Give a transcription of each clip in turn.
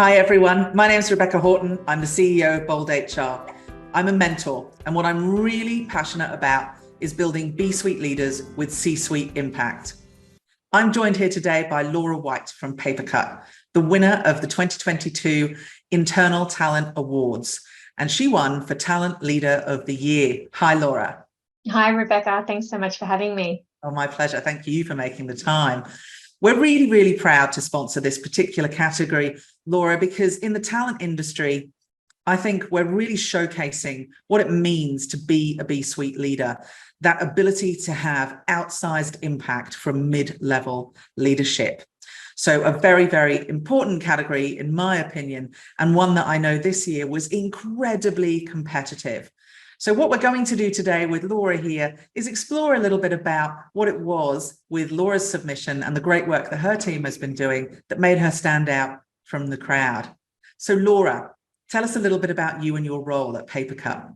Hi everyone, my name is Rebecca Houghton. I'm the CEO of Bold HR. I'm a mentor, and what I'm really passionate about is building B-suite leaders with C-suite impact. I'm joined here today by Laura White from Papercut, the winner of the 2022 Internal Talent Awards, and she won for Talent Leader of the Year. Hi, Laura. Hi, Rebecca. Thanks so much for having me. Oh, my pleasure. Thank you for making the time. We're really, really proud to sponsor this particular category, Laura, because in the talent industry, I think we're really showcasing what it means to be a B-suite leader, that ability to have outsized impact from mid-level leadership. So a very, very important category, in my opinion, and one that I know this year was incredibly competitive. So what we're going to do today with Laura here is explore a little bit about what it was with Laura's submission and the great work that her team has been doing that made her stand out from the crowd. So Laura, tell us a little bit about you and your role at Papercut.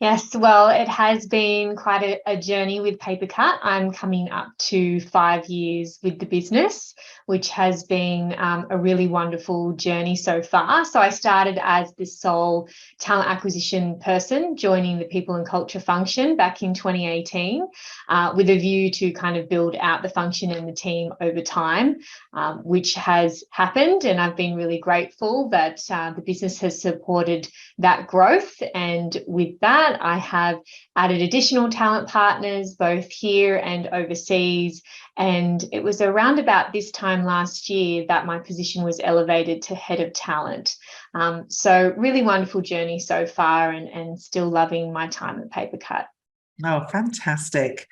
Yes, well, it has been quite a journey with Papercut. I'm coming up to 5 years with the business, which has been a really wonderful journey so far. So I started as the sole talent acquisition person, joining the people and culture function back in 2018, with a view to kind of build out the function and the team over time, which has happened. And I've been really grateful that the business has supported that growth. And with that, I have added additional talent partners both here and overseas. And it was around about this time last year that my position was elevated to head of talent. So really wonderful journey so far, and still loving my time at Papercut. Oh, fantastic.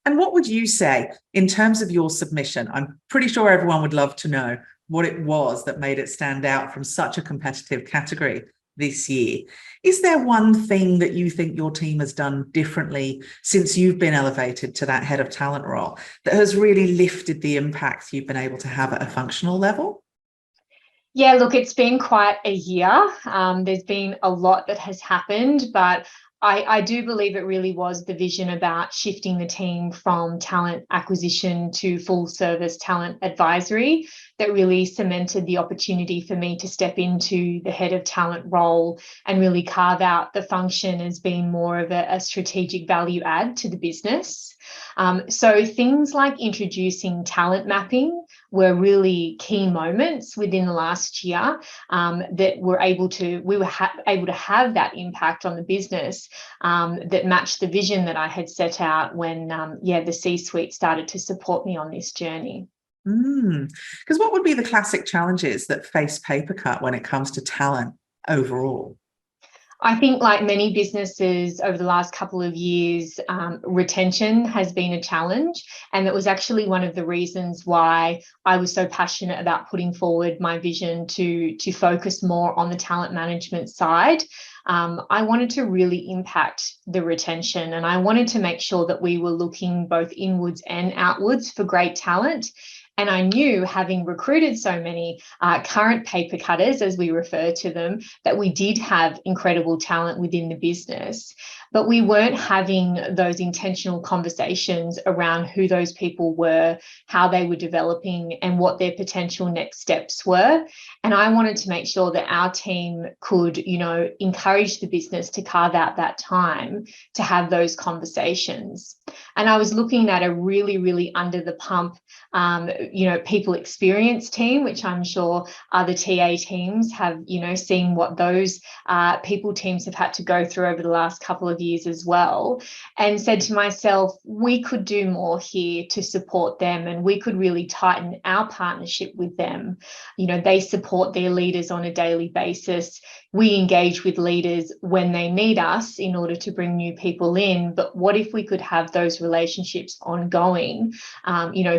And what would you say in terms of your submission? I'm pretty sure everyone would love to know what it was that made it stand out from such a competitive category this year. Is there one thing that you think your team has done differently since you've been elevated to that head of talent role that has really lifted the impact you've been able to have at a functional level? Yeah, look, it's been quite a year. There's been a lot that has happened, but I do believe it really was the vision about shifting the team from talent acquisition to full service talent advisory that really cemented the opportunity for me to step into the head of talent role and really carve out the function as being more of a strategic value add to the business. So things like introducing talent mapping were really key moments within the last year that we were able to have that impact on the business that matched the vision that I had set out when the C-suite started to support me on this journey. Because what would be the classic challenges that face Papercut when it comes to talent overall? I think, like many businesses over the last couple of years, retention has been a challenge. And that was actually one of the reasons why I was so passionate about putting forward my vision to focus more on the talent management side. I wanted to really impact the retention, and I wanted to make sure that we were looking both inwards and outwards for great talent. And I knew, having recruited so many current paper cutters, as we refer to them, that we did have incredible talent within the business, but we weren't having those intentional conversations around who those people were, how they were developing, and what their potential next steps were. And I wanted to make sure that our team could, encourage the business to carve out that time to have those conversations. And I was looking at a really, really under the pump people experience team, which I'm sure other TA teams have, seen what those people teams have had to go through over the last couple of years as well, and said to myself, we could do more here to support them, and we could really tighten our partnership with them. They support their leaders on a daily basis. We engage with leaders when they need us in order to bring new people in. But what if we could have those relationships ongoing,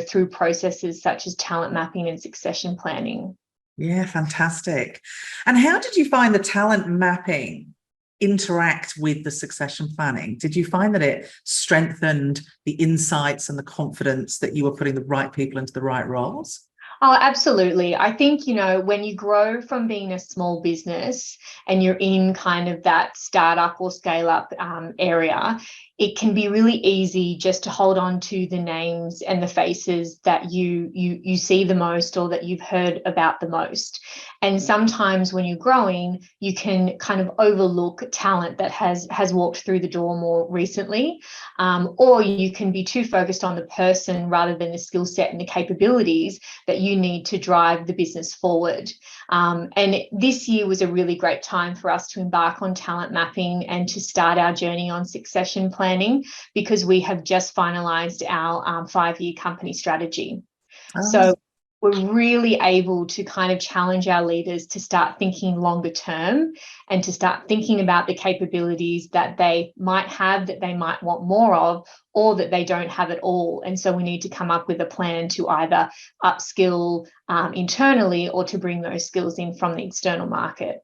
through processes such as talent mapping and succession planning? Yeah, fantastic. And how did you find the talent mapping interact with the succession planning? Did you find that it strengthened the insights and the confidence that you were putting the right people into the right roles? Oh, absolutely. I think, when you grow from being a small business and you're in kind of that startup or scale up area, it can be really easy just to hold on to the names and the faces that you see the most or that you've heard about the most. And sometimes when you're growing, you can kind of overlook talent that has walked through the door more recently, or you can be too focused on the person rather than the skill set and the capabilities that you need to drive the business forward. And this year was a really great time for us to embark on talent mapping and to start our journey on succession planning, because we have just finalised our 5-year company strategy. So we're really able to kind of challenge our leaders to start thinking longer term and to start thinking about the capabilities that they might have, that they might want more of, or that they don't have at all. And so we need to come up with a plan to either upskill internally or to bring those skills in from the external market.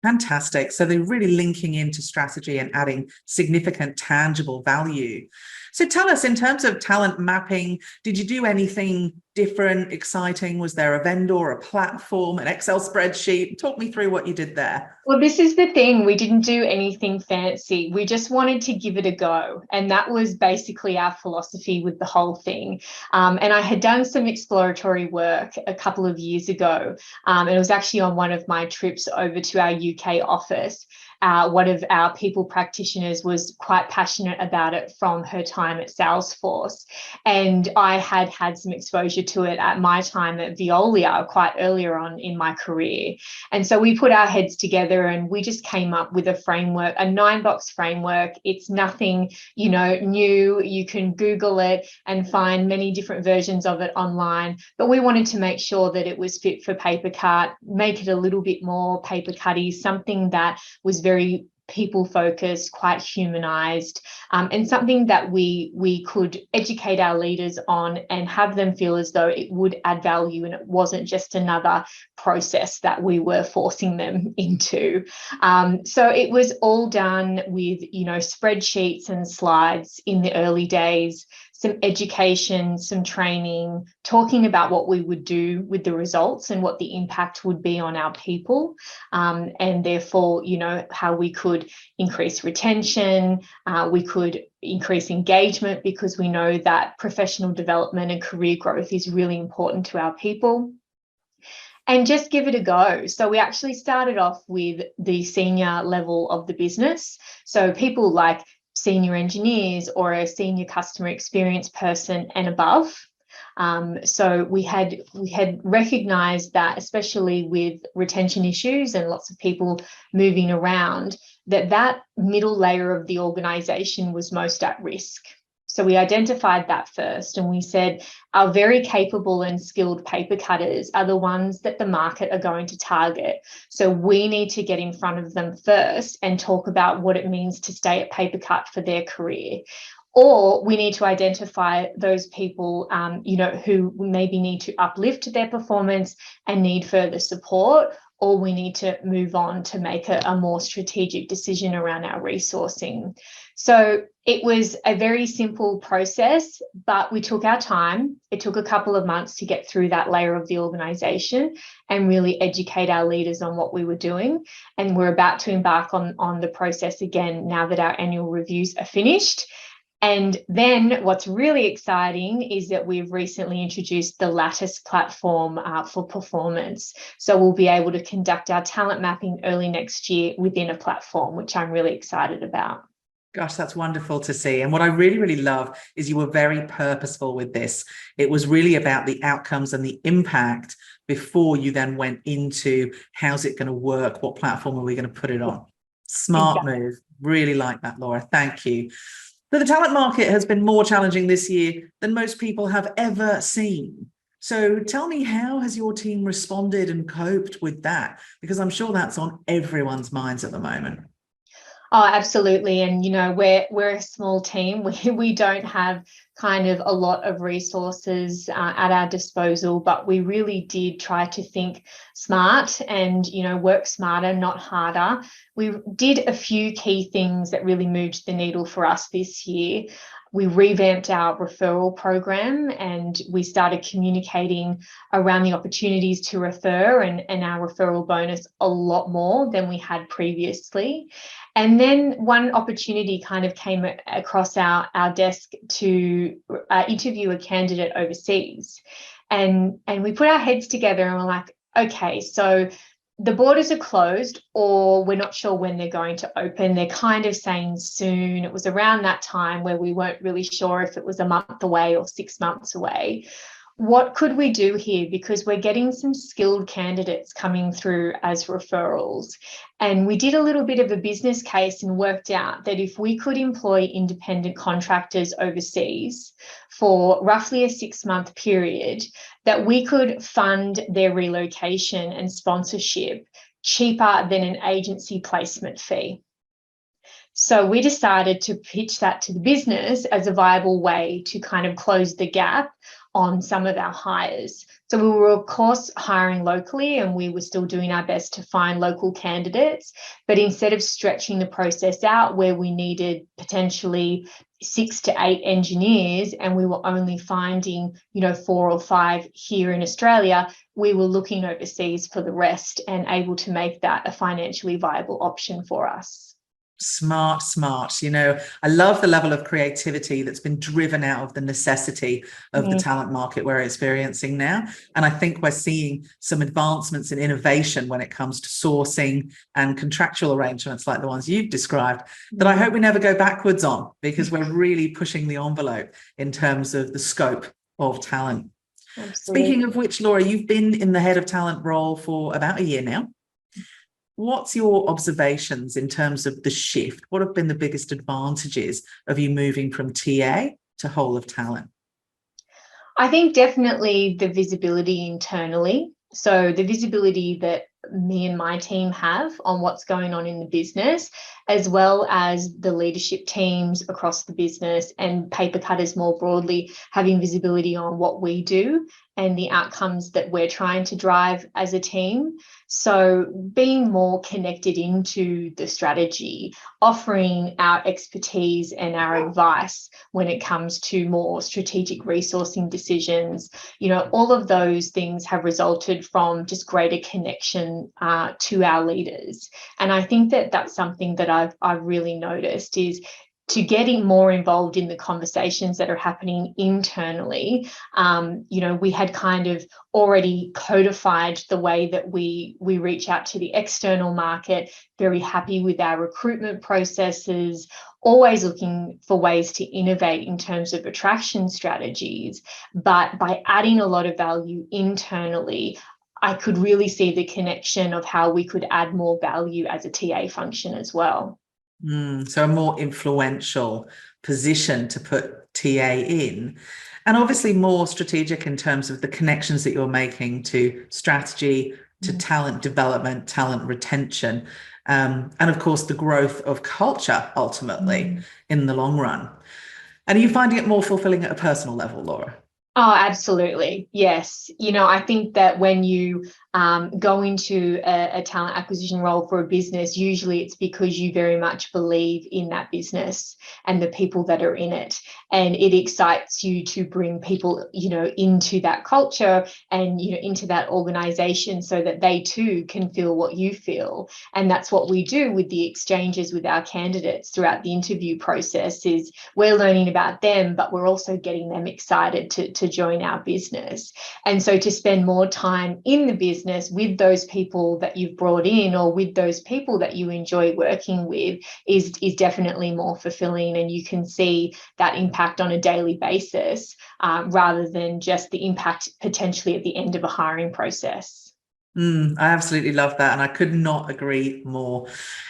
Fantastic. So they're really linking into strategy and adding significant tangible value. So tell us, in terms of talent mapping, did you do anything different, exciting? Was there a vendor, a platform, an Excel spreadsheet? Talk me through what you did there. Well, this is the thing. We didn't do anything fancy. We just wanted to give it a go. And that was basically our philosophy with the whole thing. And I had done some exploratory work a couple of years ago. It was actually on one of my trips over to our UK office. One of our people practitioners was quite passionate about it from her time at Salesforce. And I had had some exposure to it at my time at Veolia quite earlier on in my career. And so we put our heads together and we just came up with a framework, a 9-box framework. It's nothing, new. You can Google it and find many different versions of it online. But we wanted to make sure that it was fit for paper cut, make it a little bit more paper cutty, something that was very people focused, quite humanized, and something that we could educate our leaders on and have them feel as though it would add value and it wasn't just another process that we were forcing them into. So it was all done with, spreadsheets and slides in the early days, some education, some training, talking about what we would do with the results and what the impact would be on our people, and therefore, how we could increase retention, we could increase engagement, because we know that professional development and career growth is really important to our people. And just give it a go. So we actually started off with the senior level of the business. So people like senior engineers or a senior customer experience person and above. So we had recognised that, especially with retention issues and lots of people moving around, that middle layer of the organisation was most at risk. So we identified that first, and we said our very capable and skilled paper cutters are the ones that the market are going to target. So we need to get in front of them first and talk about what it means to stay at paper cut for their career. Or we need to identify those people, who maybe need to uplift their performance and need further support, or we need to move on to make a more strategic decision around our resourcing. So it was a very simple process, but we took our time. It took a couple of months to get through that layer of the organisation and really educate our leaders on what we were doing. And we're about to embark on the process again now that our annual reviews are finished. And then what's really exciting is that we've recently introduced the Lattice platform for performance. So we'll be able to conduct our talent mapping early next year within a platform, which I'm really excited about. Gosh, that's wonderful to see. And what I really, really love is you were very purposeful with this. It was really about the outcomes and the impact before you then went into how's it going to work? What platform are we going to put it on? Smart move. Really like that, Laura. Thank you. So the talent market has been more challenging this year than most people have ever seen. So tell me, how has your team responded and coped with that? Because I'm sure that's on everyone's minds at the moment. Oh, absolutely. And, we're a small team. We don't have kind of a lot of resources at our disposal, but we really did try to think smart and, work smarter, not harder. We did a few key things that really moved the needle for us this year. We revamped our referral program, and we started communicating around the opportunities to refer and our referral bonus a lot more than we had previously. And then one opportunity kind of came across our desk to interview a candidate overseas. And we put our heads together and we're like, okay, so the borders are closed, or we're not sure when they're going to open. They're kind of saying soon. It was around that time where we weren't really sure if it was a month away or 6 months away. What could we do here? Because we're getting some skilled candidates coming through as referrals. And we did a little bit of a business case and worked out that if we could employ independent contractors overseas for roughly a 6-month period, that we could fund their relocation and sponsorship cheaper than an agency placement fee. So we decided to pitch that to the business as a viable way to kind of close the gap on some of our hires. So we were, of course, hiring locally, and we were still doing our best to find local candidates. But instead of stretching the process out where we needed potentially 6 to 8 engineers and we were only finding, 4 or 5 here in Australia, we were looking overseas for the rest and able to make that a financially viable option for us. Smart. I love the level of creativity that's been driven out of the necessity of the talent market we're experiencing now. And I think we're seeing some advancements in innovation when it comes to sourcing and contractual arrangements like the ones you've described that I hope we never go backwards on, because we're really pushing the envelope in terms of the scope of talent. Absolutely. Speaking of which, Laura, you've been in the head of talent role for about a year now. What's your observations in terms of the shift? What have been the biggest advantages of you moving from TA to whole of talent? I think definitely the visibility internally. So the visibility that me and my team have on what's going on in the business, as well as the leadership teams across the business and paper cutters more broadly, having visibility on what we do and the outcomes that we're trying to drive as a team. So being more connected into the strategy, offering our expertise and our advice when it comes to more strategic resourcing decisions, all of those things have resulted from just greater connection to our leaders. And I think that that's something that I've really noticed is to getting more involved in the conversations that are happening internally. We had kind of already codified the way that we reach out to the external market, very happy with our recruitment processes, always looking for ways to innovate in terms of attraction strategies. But by adding a lot of value internally, I could really see the connection of how we could add more value as a TA function as well. So a more influential position to put TA in, and obviously more strategic in terms of the connections that you're making to strategy, to talent development, talent retention, and of course the growth of culture ultimately in the long run. And are you finding it more fulfilling at a personal level, Laura? Oh, absolutely. Yes. I think that when you go into a talent acquisition role for a business, usually it's because you very much believe in that business and the people that are in it. And it excites you to bring people, into that culture and, into that organization so that they too can feel what you feel. And that's what we do with the exchanges with our candidates throughout the interview process is we're learning about them, but we're also getting them excited to join our business. And so to spend more time in the business with those people that you've brought in or with those people that you enjoy working with is definitely more fulfilling, and you can see that impact on a daily basis rather than just the impact potentially at the end of a hiring process. I absolutely love that, and I could not agree more.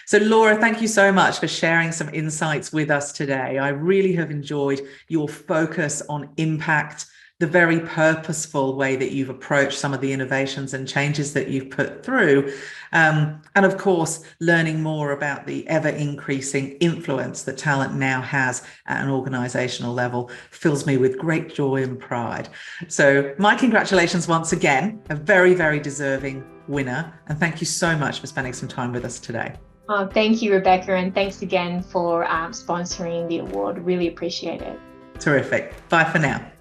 So Laura, thank you so much for sharing some insights with us today. I really have enjoyed your focus on impact, the very purposeful way that you've approached some of the innovations and changes that you've put through. And of course, learning more about the ever increasing influence that talent now has at an organizational level fills me with great joy and pride. So my congratulations once again, a very, very deserving winner. And thank you so much for spending some time with us today. Oh, thank you, Rebecca. And thanks again for sponsoring the award. Really appreciate it. Terrific. Bye for now.